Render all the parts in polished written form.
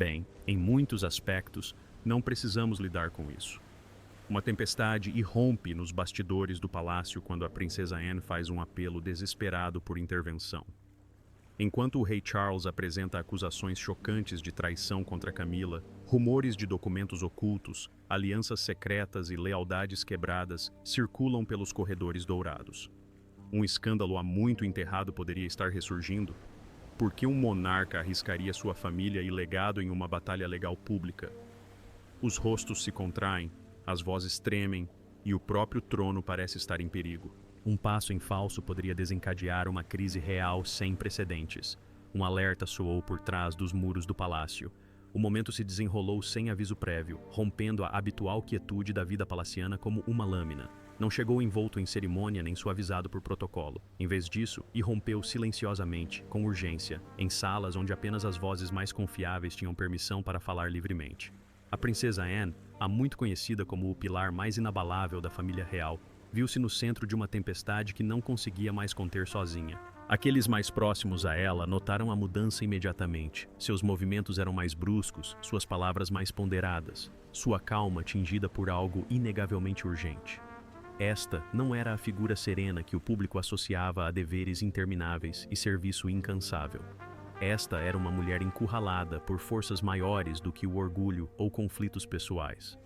Bem, em muitos aspectos, não precisamos lidar com isso. Uma tempestade irrompe nos bastidores do palácio quando a princesa Anne faz um apelo desesperado por intervenção. Enquanto o rei Charles apresenta acusações chocantes de traição contra Camila, rumores de documentos ocultos, alianças secretas e lealdades quebradas circulam pelos corredores dourados. Um escândalo há muito enterrado poderia estar ressurgindo? Por que um monarca arriscaria sua família e legado em uma batalha legal pública? Os rostos se contraem, as vozes tremem e o próprio trono parece estar em perigo. Um passo em falso poderia desencadear uma crise real sem precedentes. Um alerta soou por trás dos muros do palácio. O momento se desenrolou sem aviso prévio, rompendo a habitual quietude da vida palaciana como uma lâmina. Não chegou envolto em cerimônia nem suavizado por protocolo. Em vez disso, irrompeu silenciosamente, com urgência, em salas onde apenas as vozes mais confiáveis tinham permissão para falar livremente. A princesa Anne, a muito conhecida como o pilar mais inabalável da família real, viu-se no centro de uma tempestade que não conseguia mais conter sozinha. Aqueles mais próximos a ela notaram a mudança imediatamente. Seus movimentos eram mais bruscos, suas palavras mais ponderadas, sua calma tingida por algo inegavelmente urgente. Esta não era a figura serena que o público associava a deveres intermináveis e serviço incansável. Esta era uma mulher encurralada por forças maiores do que o orgulho ou conflitos pessoais.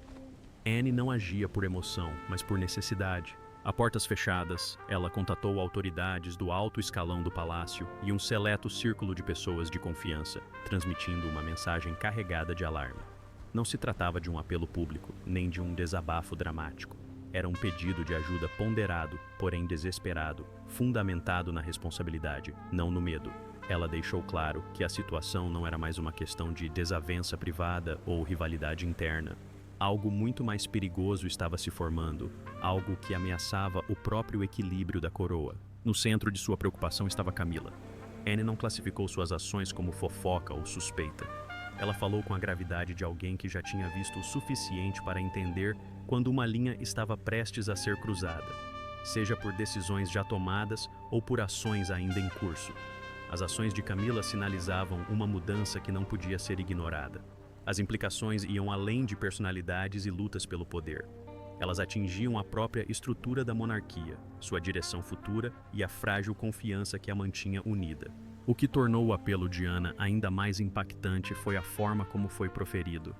Anne não agia por emoção, mas por necessidade. A portas fechadas, ela contatou autoridades do alto escalão do palácio e um seleto círculo de pessoas de confiança, transmitindo uma mensagem carregada de alarme. Não se tratava de um apelo público, nem de um desabafo dramático. Era um pedido de ajuda ponderado, porém desesperado, fundamentado na responsabilidade, não no medo. Ela deixou claro que a situação não era mais uma questão de desavença privada ou rivalidade interna. Algo muito mais perigoso estava se formando, algo que ameaçava o próprio equilíbrio da coroa. No centro de sua preocupação estava Camila. Anne não classificou suas ações como fofoca ou suspeita. Ela falou com a gravidade de alguém que já tinha visto o suficiente para entender quando uma linha estava prestes a ser cruzada, seja por decisões já tomadas ou por ações ainda em curso. As ações de Camila sinalizavam uma mudança que não podia ser ignorada. As implicações iam além de personalidades e lutas pelo poder. Elas atingiam a própria estrutura da monarquia, sua direção futura e a frágil confiança que a mantinha unida. O que tornou o apelo de Ana ainda mais impactante foi a forma como foi proferido.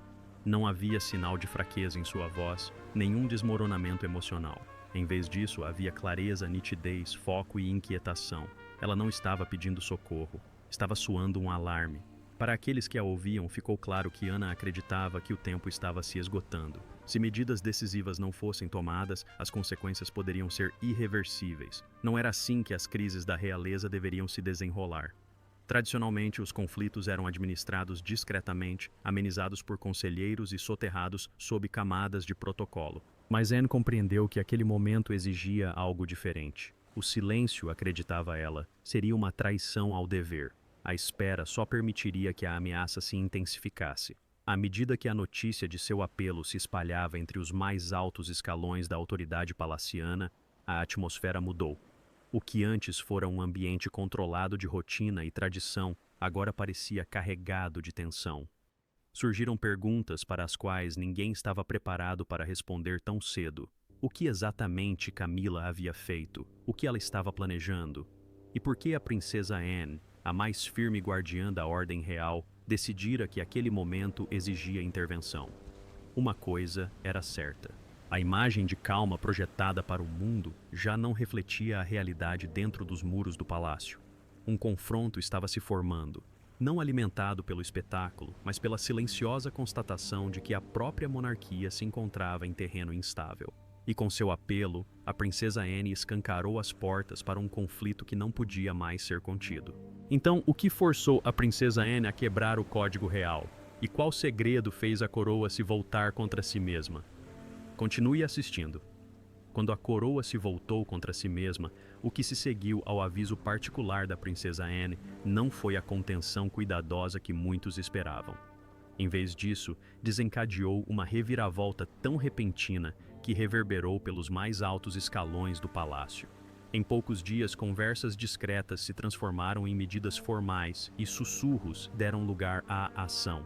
Não havia sinal de fraqueza em sua voz, nenhum desmoronamento emocional. Em vez disso, havia clareza, nitidez, foco e inquietação. Ela não estava pedindo socorro, estava soando um alarme. Para aqueles que a ouviam, ficou claro que Ana acreditava que o tempo estava se esgotando. Se medidas decisivas não fossem tomadas, as consequências poderiam ser irreversíveis. Não era assim que as crises da realeza deveriam se desenrolar. Tradicionalmente, os conflitos eram administrados discretamente, amenizados por conselheiros e soterrados sob camadas de protocolo. Mas Anne compreendeu que aquele momento exigia algo diferente. O silêncio, acreditava ela, seria uma traição ao dever. A espera só permitiria que a ameaça se intensificasse. À medida que a notícia de seu apelo se espalhava entre os mais altos escalões da autoridade palaciana, a atmosfera mudou. O que antes fora um ambiente controlado de rotina e tradição, agora parecia carregado de tensão. Surgiram perguntas para as quais ninguém estava preparado para responder tão cedo. O que exatamente Camila havia feito? O que ela estava planejando? E por que a princesa Anne, a mais firme guardiã da ordem real, decidira que aquele momento exigia intervenção? Uma coisa era certa. A imagem de calma projetada para o mundo já não refletia a realidade dentro dos muros do palácio. Um confronto estava se formando, não alimentado pelo espetáculo, mas pela silenciosa constatação de que a própria monarquia se encontrava em terreno instável. E com seu apelo, a princesa Anne escancarou as portas para um conflito que não podia mais ser contido. Então, o que forçou a princesa Anne a quebrar o código real? E qual segredo fez a coroa se voltar contra si mesma? Continue assistindo. Quando a coroa se voltou contra si mesma, o que se seguiu ao aviso particular da princesa Anne não foi a contenção cuidadosa que muitos esperavam. Em vez disso, desencadeou uma reviravolta tão repentina que reverberou pelos mais altos escalões do palácio. Em poucos dias, conversas discretas se transformaram em medidas formais e sussurros deram lugar à ação.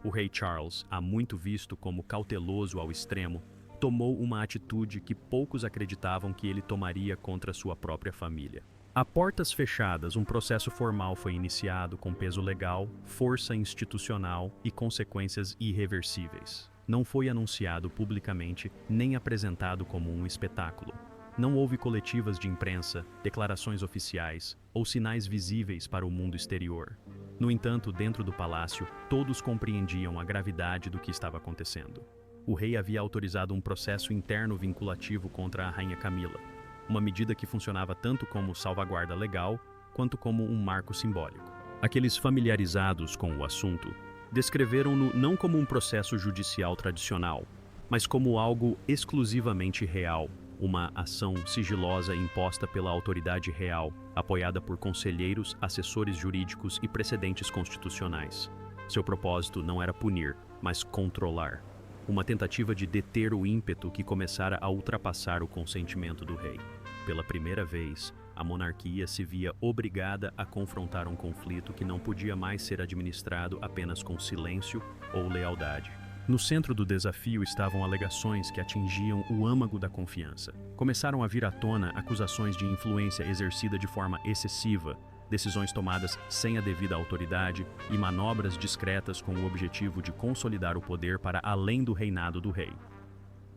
O rei Charles, há muito visto como cauteloso ao extremo, tomou uma atitude que poucos acreditavam que ele tomaria contra sua própria família. A portas fechadas, um processo formal foi iniciado com peso legal, força institucional e consequências irreversíveis. Não foi anunciado publicamente nem apresentado como um espetáculo. Não houve coletivas de imprensa, declarações oficiais ou sinais visíveis para o mundo exterior. No entanto, dentro do palácio, todos compreendiam a gravidade do que estava acontecendo. O rei havia autorizado um processo interno vinculativo contra a rainha Camila, uma medida que funcionava tanto como salvaguarda legal quanto como um marco simbólico. Aqueles familiarizados com o assunto descreveram-no não como um processo judicial tradicional, mas como algo exclusivamente real, uma ação sigilosa imposta pela autoridade real, apoiada por conselheiros, assessores jurídicos e precedentes constitucionais. Seu propósito não era punir, mas controlar. Uma tentativa de deter o ímpeto que começara a ultrapassar o consentimento do rei. Pela primeira vez, a monarquia se via obrigada a confrontar um conflito que não podia mais ser administrado apenas com silêncio ou lealdade. No centro do desafio estavam alegações que atingiam o âmago da confiança. Começaram a vir à tona acusações de influência exercida de forma excessiva, decisões tomadas sem a devida autoridade e manobras discretas com o objetivo de consolidar o poder para além do reinado do rei.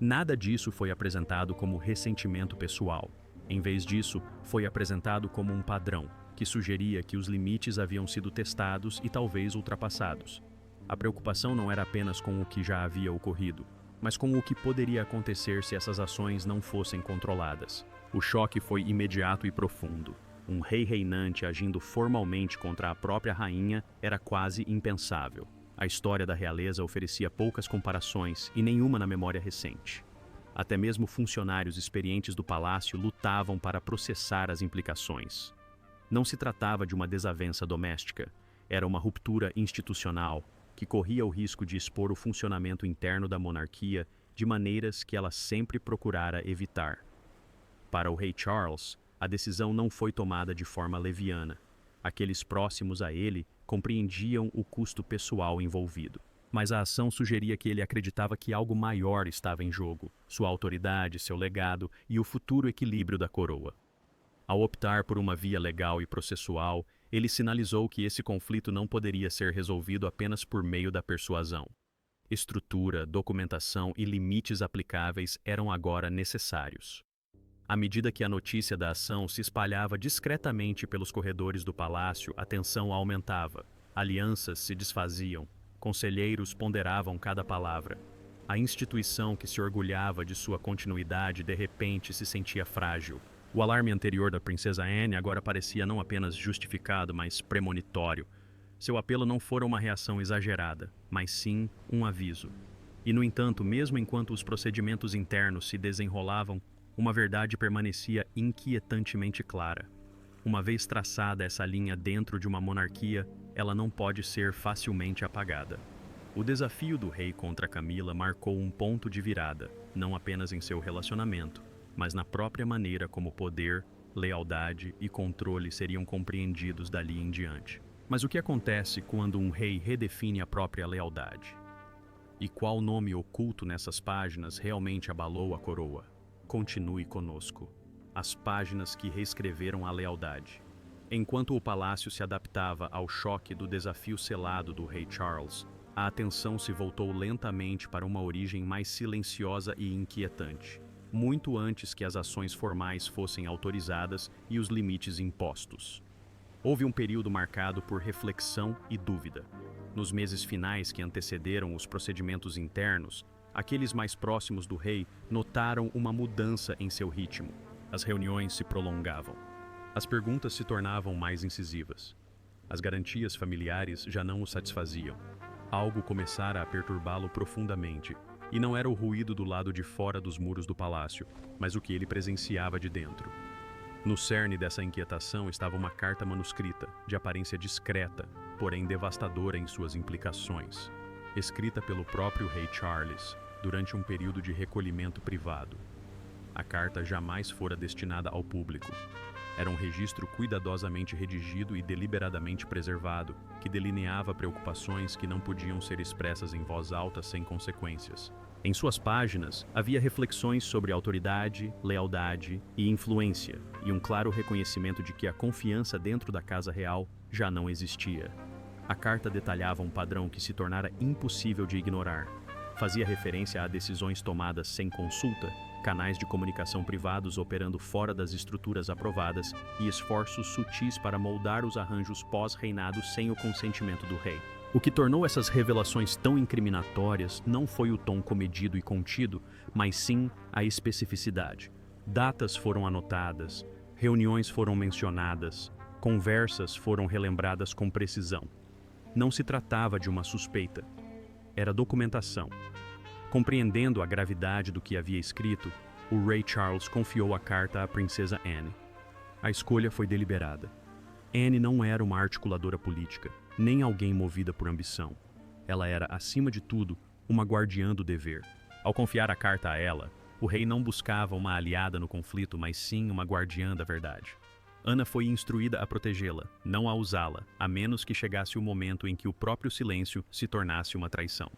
Nada disso foi apresentado como ressentimento pessoal. Em vez disso, foi apresentado como um padrão, que sugeria que os limites haviam sido testados e talvez ultrapassados. A preocupação não era apenas com o que já havia ocorrido, mas com o que poderia acontecer se essas ações não fossem controladas. O choque foi imediato e profundo. Um rei reinante agindo formalmente contra a própria rainha era quase impensável. A história da realeza oferecia poucas comparações e nenhuma na memória recente. Até mesmo funcionários experientes do palácio lutavam para processar as implicações. Não se tratava de uma desavença doméstica, era uma ruptura institucional que corria o risco de expor o funcionamento interno da monarquia de maneiras que ela sempre procurara evitar. Para o rei Charles, a decisão não foi tomada de forma leviana. Aqueles próximos a ele compreendiam o custo pessoal envolvido. Mas a ação sugeria que ele acreditava que algo maior estava em jogo, sua autoridade, seu legado e o futuro equilíbrio da coroa. Ao optar por uma via legal e processual, ele sinalizou que esse conflito não poderia ser resolvido apenas por meio da persuasão. Estrutura, documentação e limites aplicáveis eram agora necessários. À medida que a notícia da ação se espalhava discretamente pelos corredores do palácio, a tensão aumentava, alianças se desfaziam, conselheiros ponderavam cada palavra. A instituição que se orgulhava de sua continuidade de repente se sentia frágil. O alarme anterior da princesa Anne agora parecia não apenas justificado, mas premonitório. Seu apelo não fora uma reação exagerada, mas sim um aviso. E, no entanto, mesmo enquanto os procedimentos internos se desenrolavam, uma verdade permanecia inquietantemente clara. Uma vez traçada essa linha dentro de uma monarquia, ela não pode ser facilmente apagada. O desafio do rei contra Camila marcou um ponto de virada, não apenas em seu relacionamento, mas na própria maneira como poder, lealdade e controle seriam compreendidos dali em diante. Mas o que acontece quando um rei redefine a própria lealdade? E qual nome oculto nessas páginas realmente abalou a coroa? Continue conosco. As páginas que reescreveram a lealdade. Enquanto o palácio se adaptava ao choque do desafio selado do rei Charles, a atenção se voltou lentamente para uma origem mais silenciosa e inquietante, muito antes que as ações formais fossem autorizadas e os limites impostos. Houve um período marcado por reflexão e dúvida. Nos meses finais que antecederam os procedimentos internos, aqueles mais próximos do rei notaram uma mudança em seu ritmo. As reuniões se prolongavam. As perguntas se tornavam mais incisivas. As garantias familiares já não o satisfaziam. Algo começara a perturbá-lo profundamente, e não era o ruído do lado de fora dos muros do palácio, mas o que ele presenciava de dentro. No cerne dessa inquietação estava uma carta manuscrita, de aparência discreta, porém devastadora em suas implicações, escrita pelo próprio rei Charles, durante um período de recolhimento privado. A carta jamais fora destinada ao público. Era um registro cuidadosamente redigido e deliberadamente preservado, que delineava preocupações que não podiam ser expressas em voz alta sem consequências. Em suas páginas, havia reflexões sobre autoridade, lealdade e influência, e um claro reconhecimento de que a confiança dentro da Casa Real já não existia. A carta detalhava um padrão que se tornara impossível de ignorar. Fazia referência a decisões tomadas sem consulta, canais de comunicação privados operando fora das estruturas aprovadas e esforços sutis para moldar os arranjos pós-reinado sem o consentimento do rei. O que tornou essas revelações tão incriminatórias não foi o tom comedido e contido, mas sim a especificidade. Datas foram anotadas, reuniões foram mencionadas, conversas foram relembradas com precisão. Não se tratava de uma suspeita. Era documentação. Compreendendo a gravidade do que havia escrito, o rei Charles confiou a carta à princesa Anne. A escolha foi deliberada. Anne não era uma articuladora política, nem alguém movida por ambição. Ela era, acima de tudo, uma guardiã do dever. Ao confiar a carta a ela, o rei não buscava uma aliada no conflito, mas sim uma guardiã da verdade. Ana foi instruída a protegê-la, não a usá-la, a menos que chegasse o momento em que o próprio silêncio se tornasse uma traição.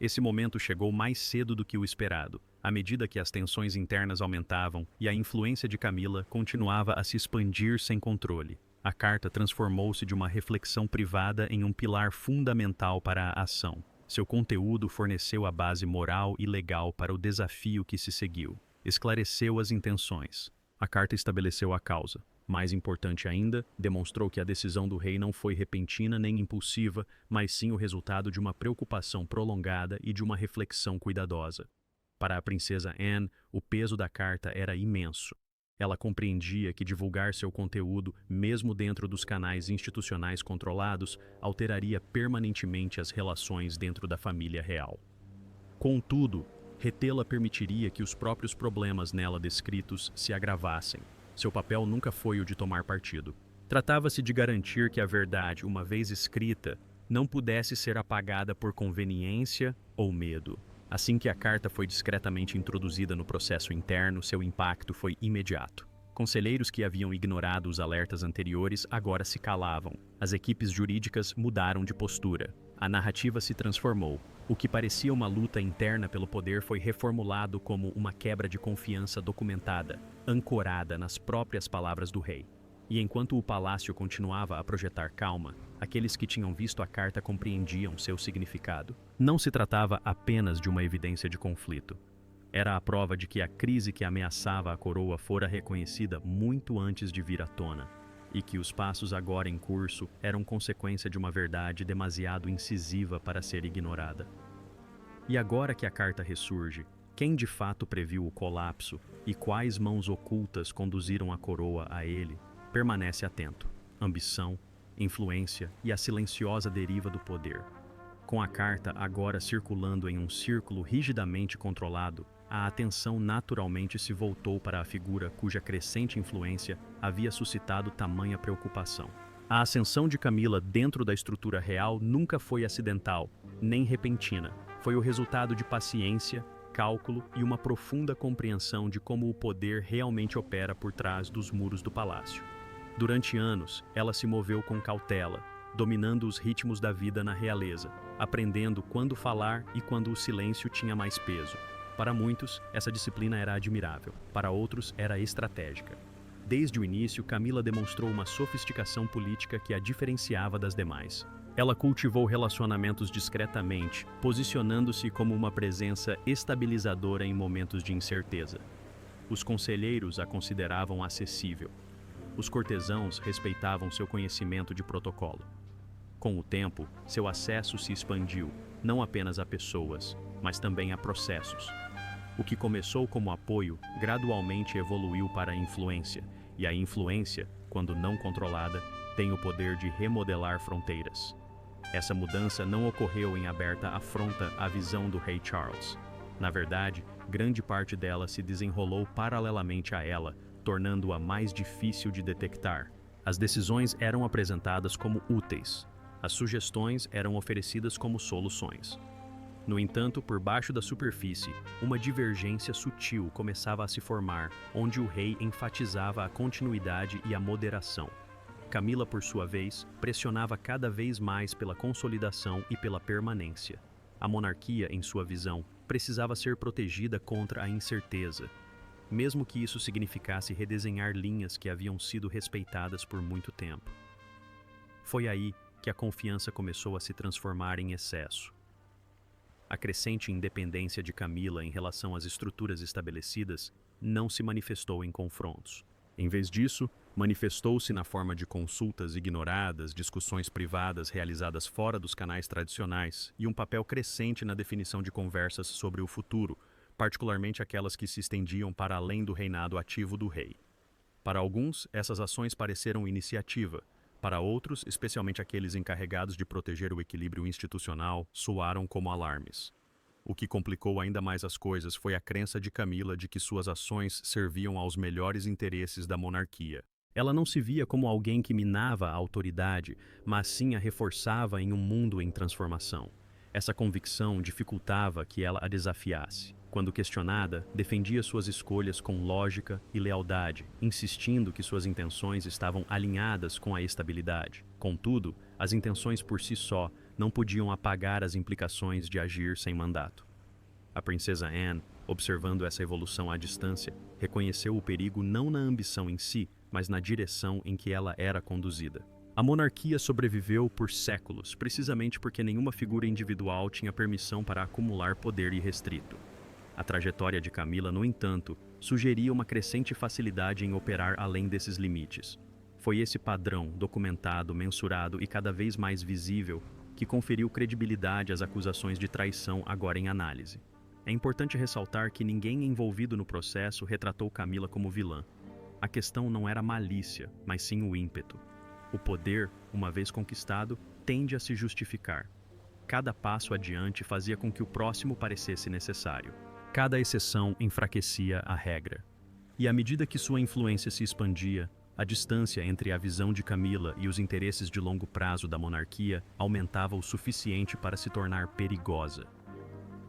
Esse momento chegou mais cedo do que o esperado, à medida que as tensões internas aumentavam e a influência de Camila continuava a se expandir sem controle. A carta transformou-se de uma reflexão privada em um pilar fundamental para a ação. Seu conteúdo forneceu a base moral e legal para o desafio que se seguiu. Esclareceu as intenções. A carta estabeleceu a causa. Mais importante ainda, demonstrou que a decisão do rei não foi repentina nem impulsiva, mas sim o resultado de uma preocupação prolongada e de uma reflexão cuidadosa. Para a princesa Anne, o peso da carta era imenso. Ela compreendia que divulgar seu conteúdo, mesmo dentro dos canais institucionais controlados, alteraria permanentemente as relações dentro da família real. Contudo, retê-la permitiria que os próprios problemas nela descritos se agravassem. Seu papel nunca foi o de tomar partido. Tratava-se de garantir que a verdade, uma vez escrita, não pudesse ser apagada por conveniência ou medo. Assim que a carta foi discretamente introduzida no processo interno, seu impacto foi imediato. Conselheiros que haviam ignorado os alertas anteriores agora se calavam. As equipes jurídicas mudaram de postura. A narrativa se transformou. O que parecia uma luta interna pelo poder foi reformulado como uma quebra de confiança documentada, ancorada nas próprias palavras do rei. E enquanto o palácio continuava a projetar calma, aqueles que tinham visto a carta compreendiam seu significado. Não se tratava apenas de uma evidência de conflito. Era a prova de que a crise que ameaçava a coroa fora reconhecida muito antes de vir à tona, e que os passos agora em curso eram consequência de uma verdade demasiado incisiva para ser ignorada. E agora que a carta ressurge, quem de fato previu o colapso e quais mãos ocultas conduziram a coroa a ele, permanece atento. Ambição, influência e a silenciosa deriva do poder. Com a carta agora circulando em um círculo rigidamente controlado, a atenção naturalmente se voltou para a figura cuja crescente influência havia suscitado tamanha preocupação. A ascensão de Camila dentro da estrutura real nunca foi acidental, nem repentina. Foi o resultado de paciência, cálculo e uma profunda compreensão de como o poder realmente opera por trás dos muros do palácio. Durante anos, ela se moveu com cautela, dominando os ritmos da vida na realeza, aprendendo quando falar e quando o silêncio tinha mais peso. Para muitos, essa disciplina era admirável, para outros era estratégica. Desde o início, Camila demonstrou uma sofisticação política que a diferenciava das demais. Ela cultivou relacionamentos discretamente, posicionando-se como uma presença estabilizadora em momentos de incerteza. Os conselheiros a consideravam acessível. Os cortesãos respeitavam seu conhecimento de protocolo. Com o tempo, seu acesso se expandiu, não apenas a pessoas, mas também a processos. O que começou como apoio, gradualmente evoluiu para a influência, e a influência, quando não controlada, tem o poder de remodelar fronteiras. Essa mudança não ocorreu em aberta afronta à visão do rei Charles. Na verdade, grande parte dela se desenrolou paralelamente a ela, tornando-a mais difícil de detectar. As decisões eram apresentadas como úteis. As sugestões eram oferecidas como soluções. No entanto, por baixo da superfície, uma divergência sutil começava a se formar, onde o rei enfatizava a continuidade e a moderação. Camila, por sua vez, pressionava cada vez mais pela consolidação e pela permanência. A monarquia, em sua visão, precisava ser protegida contra a incerteza, mesmo que isso significasse redesenhar linhas que haviam sido respeitadas por muito tempo. Foi aí que a confiança começou a se transformar em excesso. A crescente independência de Camila em relação às estruturas estabelecidas não se manifestou em confrontos. Em vez disso, manifestou-se na forma de consultas ignoradas, discussões privadas realizadas fora dos canais tradicionais e um papel crescente na definição de conversas sobre o futuro, particularmente aquelas que se estendiam para além do reinado ativo do rei. Para alguns, essas ações pareceram iniciativa. Para outros, especialmente aqueles encarregados de proteger o equilíbrio institucional, soaram como alarmes. O que complicou ainda mais as coisas foi a crença de Camila de que suas ações serviam aos melhores interesses da monarquia. Ela não se via como alguém que minava a autoridade, mas sim a reforçava em um mundo em transformação. Essa convicção dificultava que ela a desafiasse. Quando questionada, defendia suas escolhas com lógica e lealdade, insistindo que suas intenções estavam alinhadas com a estabilidade. Contudo, as intenções por si só não podiam apagar as implicações de agir sem mandato. A princesa Anne, observando essa evolução à distância, reconheceu o perigo não na ambição em si, mas na direção em que ela era conduzida. A monarquia sobreviveu por séculos, precisamente porque nenhuma figura individual tinha permissão para acumular poder irrestrito. A trajetória de Camila, no entanto, sugeria uma crescente facilidade em operar além desses limites. Foi esse padrão, documentado, mensurado e cada vez mais visível, que conferiu credibilidade às acusações de traição agora em análise. É importante ressaltar que ninguém envolvido no processo retratou Camila como vilã. A questão não era malícia, mas sim o ímpeto. O poder, uma vez conquistado, tende a se justificar. Cada passo adiante fazia com que o próximo parecesse necessário. Cada exceção enfraquecia a regra. E à medida que sua influência se expandia, a distância entre a visão de Camila e os interesses de longo prazo da monarquia aumentava o suficiente para se tornar perigosa.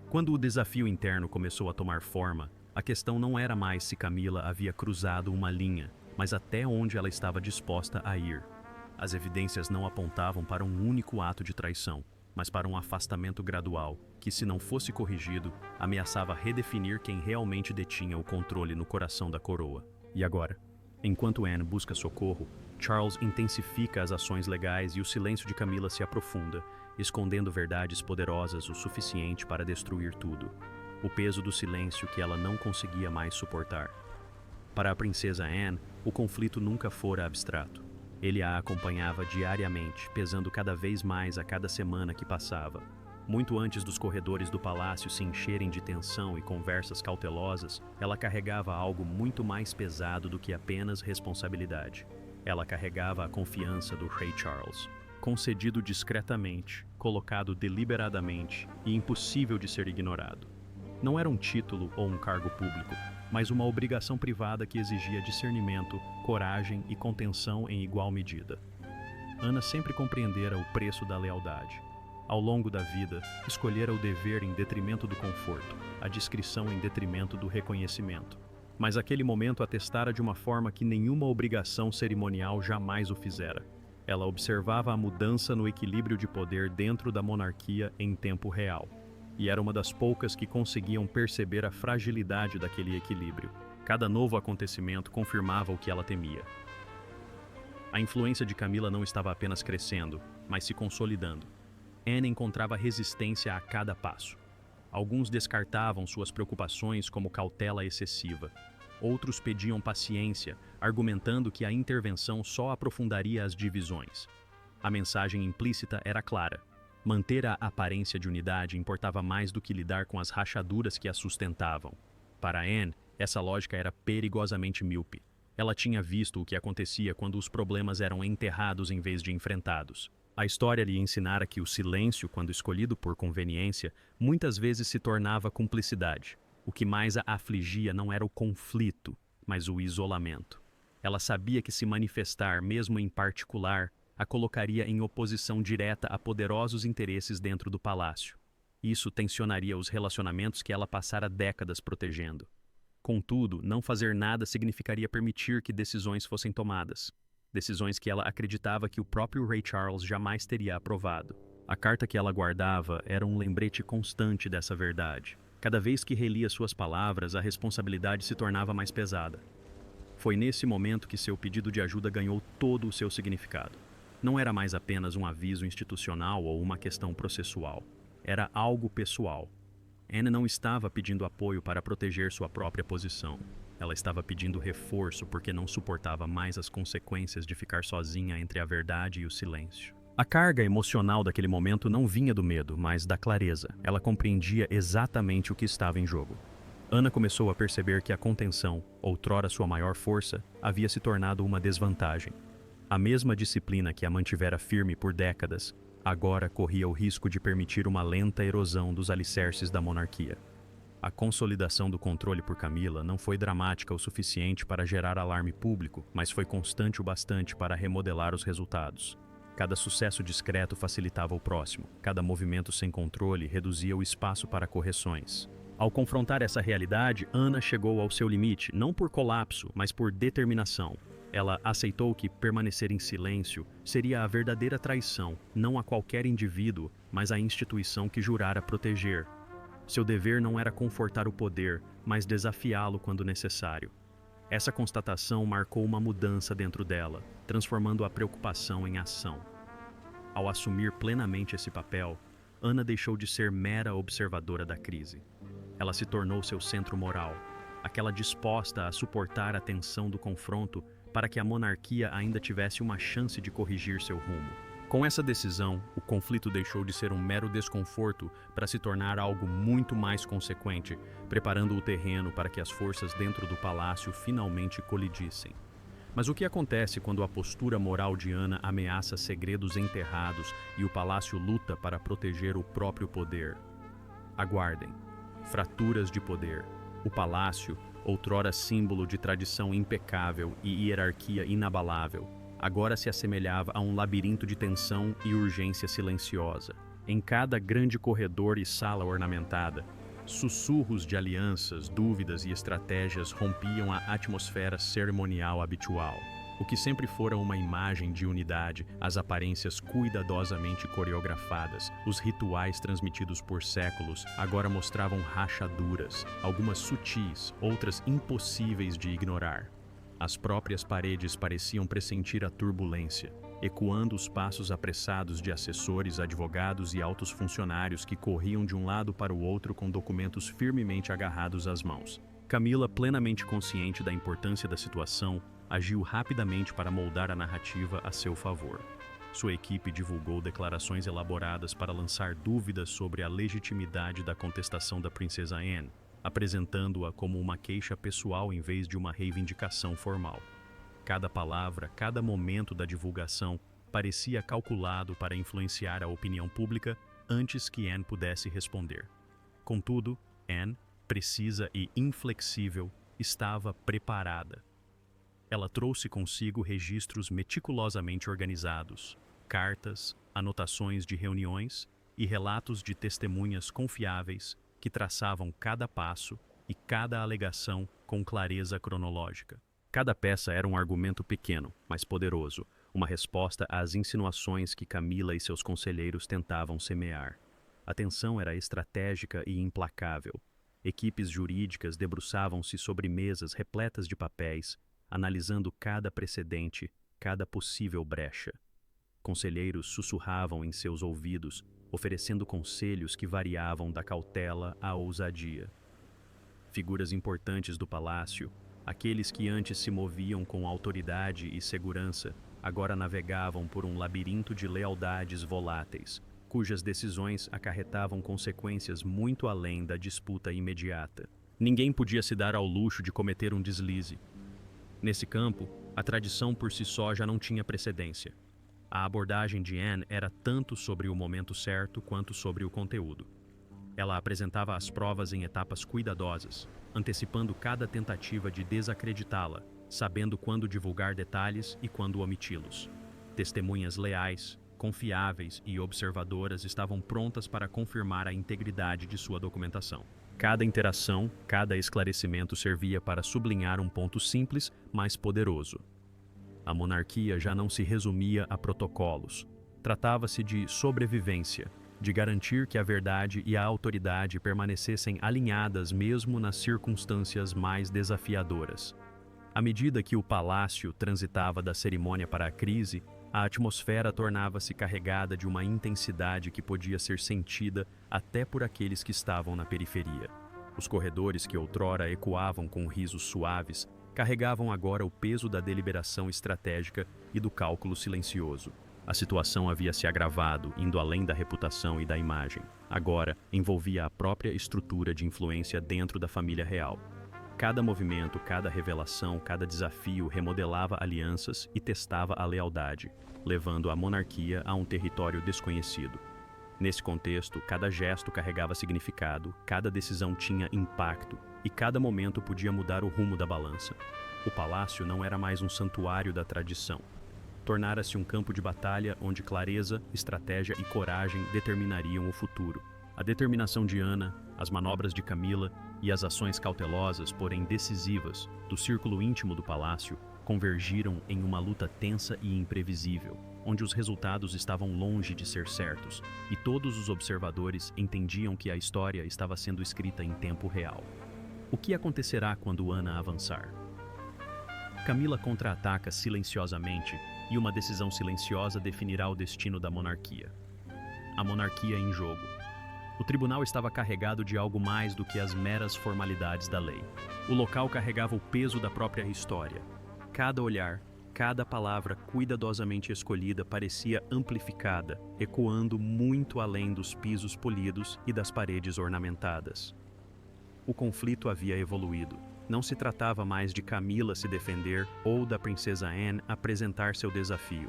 Quando o desafio interno começou a tomar forma, a questão não era mais se Camila havia cruzado uma linha, mas até onde ela estava disposta a ir. As evidências não apontavam para um único ato de traição, mas para um afastamento gradual, que, se não fosse corrigido, ameaçava redefinir quem realmente detinha o controle no coração da coroa. E agora? Enquanto Anne busca socorro, Charles intensifica as ações legais e o silêncio de Camila se aprofunda, escondendo verdades poderosas o suficiente para destruir tudo. O peso do silêncio que ela não conseguia mais suportar. Para a princesa Anne, o conflito nunca fora abstrato. Ele a acompanhava diariamente, pesando cada vez mais a cada semana que passava. Muito antes dos corredores do palácio se encherem de tensão e conversas cautelosas, ela carregava algo muito mais pesado do que apenas responsabilidade. Ela carregava a confiança do rei Charles, concedido discretamente, colocado deliberadamente e impossível de ser ignorado. Não era um título ou um cargo público, mas uma obrigação privada que exigia discernimento, coragem e contenção em igual medida. Ana sempre compreendera o preço da lealdade. Ao longo da vida, escolhera o dever em detrimento do conforto, a discrição em detrimento do reconhecimento. Mas aquele momento atestara de uma forma que nenhuma obrigação cerimonial jamais o fizera. Ela observava a mudança no equilíbrio de poder dentro da monarquia em tempo real. E era uma das poucas que conseguiam perceber a fragilidade daquele equilíbrio. Cada novo acontecimento confirmava o que ela temia. A influência de Camila não estava apenas crescendo, mas se consolidando. Anne encontrava resistência a cada passo. Alguns descartavam suas preocupações como cautela excessiva. Outros pediam paciência, argumentando que a intervenção só aprofundaria as divisões. A mensagem implícita era clara. Manter a aparência de unidade importava mais do que lidar com as rachaduras que a sustentavam. Para Anne, essa lógica era perigosamente míope. Ela tinha visto o que acontecia quando os problemas eram enterrados em vez de enfrentados. A história lhe ensinara que o silêncio, quando escolhido por conveniência, muitas vezes se tornava cumplicidade. O que mais a afligia não era o conflito, mas o isolamento. Ela sabia que se manifestar, mesmo em particular, a colocaria em oposição direta a poderosos interesses dentro do palácio. Isso tensionaria os relacionamentos que ela passara décadas protegendo. Contudo, não fazer nada significaria permitir que decisões fossem tomadas. Decisões que ela acreditava que o próprio Ray Charles jamais teria aprovado. A carta que ela guardava era um lembrete constante dessa verdade. Cada vez que relia suas palavras, a responsabilidade se tornava mais pesada. Foi nesse momento que seu pedido de ajuda ganhou todo o seu significado. Não era mais apenas um aviso institucional ou uma questão processual. Era algo pessoal. Anne não estava pedindo apoio para proteger sua própria posição. Ela estava pedindo reforço porque não suportava mais as consequências de ficar sozinha entre a verdade e o silêncio. A carga emocional daquele momento não vinha do medo, mas da clareza. Ela compreendia exatamente o que estava em jogo. Anna começou a perceber que a contenção, outrora sua maior força, havia se tornado uma desvantagem. A mesma disciplina que a mantivera firme por décadas, agora corria o risco de permitir uma lenta erosão dos alicerces da monarquia. A consolidação do controle por Camila não foi dramática o suficiente para gerar alarme público, mas foi constante o bastante para remodelar os resultados. Cada sucesso discreto facilitava o próximo, cada movimento sem controle reduzia o espaço para correções. Ao confrontar essa realidade, Anna chegou ao seu limite, não por colapso, mas por determinação. Ela aceitou que permanecer em silêncio seria a verdadeira traição, não a qualquer indivíduo, mas à instituição que jurara proteger. Seu dever não era confortar o poder, mas desafiá-lo quando necessário. Essa constatação marcou uma mudança dentro dela, transformando a preocupação em ação. Ao assumir plenamente esse papel, Anna deixou de ser mera observadora da crise. Ela se tornou seu centro moral, aquela disposta a suportar a tensão do confronto para que a monarquia ainda tivesse uma chance de corrigir seu rumo. Com essa decisão, o conflito deixou de ser um mero desconforto para se tornar algo muito mais consequente, preparando o terreno para que as forças dentro do palácio finalmente colidissem. Mas o que acontece quando a postura moral de Anna ameaça segredos enterrados e o palácio luta para proteger o próprio poder? Aguardem. Fraturas de poder. O palácio, outrora símbolo de tradição impecável e hierarquia inabalável, agora se assemelhava a um labirinto de tensão e urgência silenciosa. Em cada grande corredor e sala ornamentada, sussurros de alianças, dúvidas e estratégias rompiam a atmosfera cerimonial habitual. O que sempre fora uma imagem de unidade, as aparências cuidadosamente coreografadas, os rituais transmitidos por séculos, agora mostravam rachaduras, algumas sutis, outras impossíveis de ignorar. As próprias paredes pareciam pressentir a turbulência, ecoando os passos apressados de assessores, advogados e altos funcionários que corriam de um lado para o outro com documentos firmemente agarrados às mãos. Camila, plenamente consciente da importância da situação, agiu rapidamente para moldar a narrativa a seu favor. Sua equipe divulgou declarações elaboradas para lançar dúvidas sobre a legitimidade da contestação da princesa Anne, apresentando-a como uma queixa pessoal em vez de uma reivindicação formal. Cada palavra, cada momento da divulgação parecia calculado para influenciar a opinião pública antes que Anne pudesse responder. Contudo, Anne, precisa e inflexível, estava preparada. Ela trouxe consigo registros meticulosamente organizados, cartas, anotações de reuniões e relatos de testemunhas confiáveis que traçavam cada passo e cada alegação com clareza cronológica. Cada peça era um argumento pequeno, mas poderoso, uma resposta às insinuações que Camila e seus conselheiros tentavam semear. A tensão era estratégica e implacável. Equipes jurídicas debruçavam-se sobre mesas repletas de papéis, analisando cada precedente, cada possível brecha. Conselheiros sussurravam em seus ouvidos, oferecendo conselhos que variavam da cautela à ousadia. Figuras importantes do palácio, aqueles que antes se moviam com autoridade e segurança, agora navegavam por um labirinto de lealdades voláteis, cujas decisões acarretavam consequências muito além da disputa imediata. Ninguém podia se dar ao luxo de cometer um deslize. Nesse campo, a tradição por si só já não tinha precedência. A abordagem de Anne era tanto sobre o momento certo quanto sobre o conteúdo. Ela apresentava as provas em etapas cuidadosas, antecipando cada tentativa de desacreditá-la, sabendo quando divulgar detalhes e quando omiti-los. Testemunhas leais, confiáveis e observadoras estavam prontas para confirmar a integridade de sua documentação. Cada interação, cada esclarecimento servia para sublinhar um ponto simples, mas poderoso. A monarquia já não se resumia a protocolos. Tratava-se de sobrevivência, de garantir que a verdade e a autoridade permanecessem alinhadas mesmo nas circunstâncias mais desafiadoras. À medida que o palácio transitava da cerimônia para a crise, a atmosfera tornava-se carregada de uma intensidade que podia ser sentida até por aqueles que estavam na periferia. Os corredores que outrora ecoavam com risos suaves carregavam agora o peso da deliberação estratégica e do cálculo silencioso. A situação havia se agravado, indo além da reputação e da imagem. Agora, envolvia a própria estrutura de influência dentro da família real. Cada movimento, cada revelação, cada desafio remodelava alianças e testava a lealdade, levando a monarquia a um território desconhecido. Nesse contexto, cada gesto carregava significado, cada decisão tinha impacto e cada momento podia mudar o rumo da balança. O palácio não era mais um santuário da tradição. Tornara-se um campo de batalha onde clareza, estratégia e coragem determinariam o futuro. A determinação de Ana, as manobras de Camila e as ações cautelosas, porém decisivas, do círculo íntimo do palácio convergiram em uma luta tensa e imprevisível, onde os resultados estavam longe de ser certos e todos os observadores entendiam que a história estava sendo escrita em tempo real. O que acontecerá quando Ana avançar? Camila contra-ataca silenciosamente e uma decisão silenciosa definirá o destino da monarquia. A monarquia em jogo. O tribunal estava carregado de algo mais do que as meras formalidades da lei. O local carregava o peso da própria história. Cada olhar, cada palavra cuidadosamente escolhida parecia amplificada, ecoando muito além dos pisos polidos e das paredes ornamentadas. O conflito havia evoluído. Não se tratava mais de Camila se defender ou da princesa Anne apresentar seu desafio.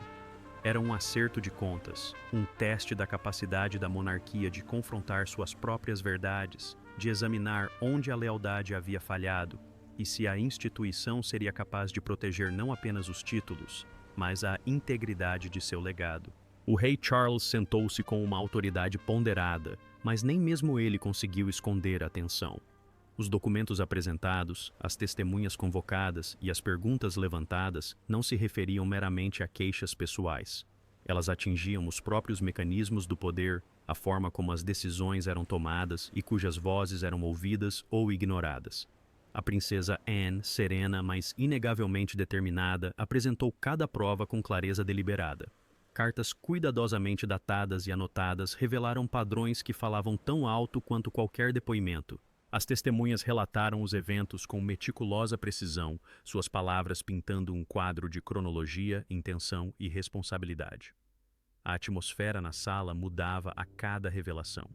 Era um acerto de contas, um teste da capacidade da monarquia de confrontar suas próprias verdades, de examinar onde a lealdade havia falhado e se a instituição seria capaz de proteger não apenas os títulos, mas a integridade de seu legado. O rei Charles sentou-se com uma autoridade ponderada, mas nem mesmo ele conseguiu esconder a tensão. Os documentos apresentados, as testemunhas convocadas e as perguntas levantadas não se referiam meramente a queixas pessoais. Elas atingiam os próprios mecanismos do poder, a forma como as decisões eram tomadas e cujas vozes eram ouvidas ou ignoradas. A princesa Anne, serena, mas inegavelmente determinada, apresentou cada prova com clareza deliberada. Cartas cuidadosamente datadas e anotadas revelaram padrões que falavam tão alto quanto qualquer depoimento. As testemunhas relataram os eventos com meticulosa precisão, suas palavras pintando um quadro de cronologia, intenção e responsabilidade. A atmosfera na sala mudava a cada revelação.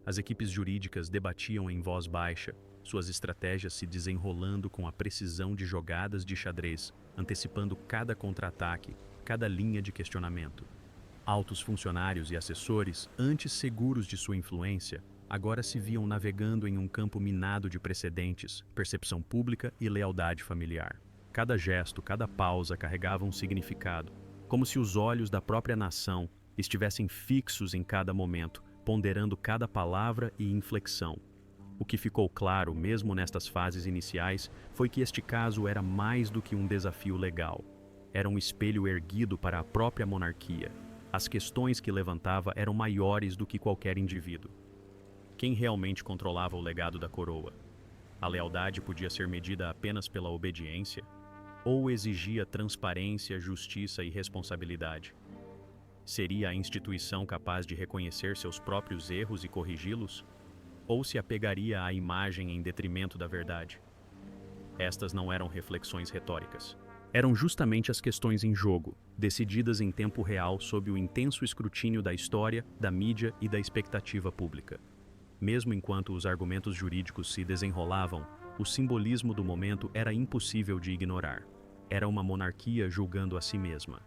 As equipes jurídicas debatiam em voz baixa, suas estratégias se desenrolando com a precisão de jogadas de xadrez, antecipando cada contra-ataque, cada linha de questionamento. Altos funcionários e assessores, antes seguros de sua influência, agora se viam navegando em um campo minado de precedentes, percepção pública e lealdade familiar. Cada gesto, cada pausa carregava um significado, como se os olhos da própria nação estivessem fixos em cada momento, ponderando cada palavra e inflexão. O que ficou claro, mesmo nestas fases iniciais, foi que este caso era mais do que um desafio legal. Era um espelho erguido para a própria monarquia. As questões que levantava eram maiores do que qualquer indivíduo. Quem realmente controlava o legado da coroa? A lealdade podia ser medida apenas pela obediência? Ou exigia transparência, justiça e responsabilidade? Seria a instituição capaz de reconhecer seus próprios erros e corrigi-los? Ou se apegaria à imagem em detrimento da verdade? Estas não eram reflexões retóricas. Eram justamente as questões em jogo, decididas em tempo real sob o intenso escrutínio da história, da mídia e da expectativa pública. Mesmo enquanto os argumentos jurídicos se desenrolavam, o simbolismo do momento era impossível de ignorar. Era uma monarquia julgando a si mesma.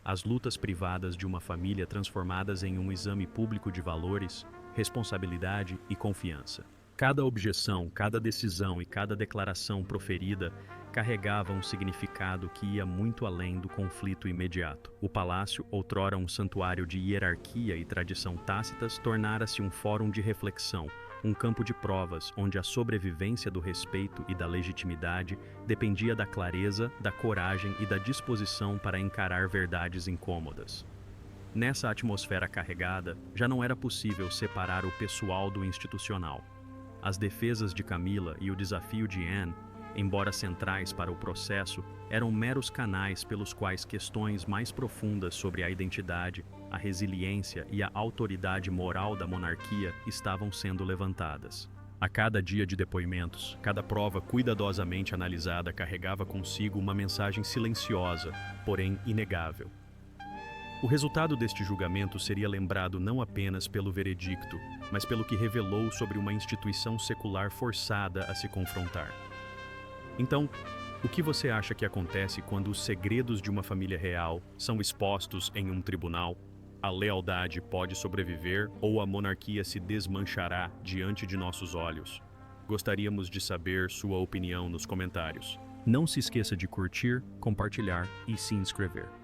As lutas privadas de uma família transformadas em um exame público de valores, responsabilidade e confiança. Cada objeção, cada decisão e cada declaração proferida carregava um significado que ia muito além do conflito imediato. O palácio, outrora um santuário de hierarquia e tradição tácitas, tornara-se um fórum de reflexão, um campo de provas onde a sobrevivência do respeito e da legitimidade dependia da clareza, da coragem e da disposição para encarar verdades incômodas. Nessa atmosfera carregada, já não era possível separar o pessoal do institucional. As defesas de Camila e o desafio de Anne, embora centrais para o processo, eram meros canais pelos quais questões mais profundas sobre a identidade, a resiliência e a autoridade moral da monarquia estavam sendo levantadas. A cada dia de depoimentos, cada prova cuidadosamente analisada carregava consigo uma mensagem silenciosa, porém inegável. O resultado deste julgamento seria lembrado não apenas pelo veredicto, mas pelo que revelou sobre uma instituição secular forçada a se confrontar. Então, o que você acha que acontece quando os segredos de uma família real são expostos em um tribunal? A lealdade pode sobreviver ou a monarquia se desmanchará diante de nossos olhos? Gostaríamos de saber sua opinião nos comentários. Não se esqueça de curtir, compartilhar e se inscrever.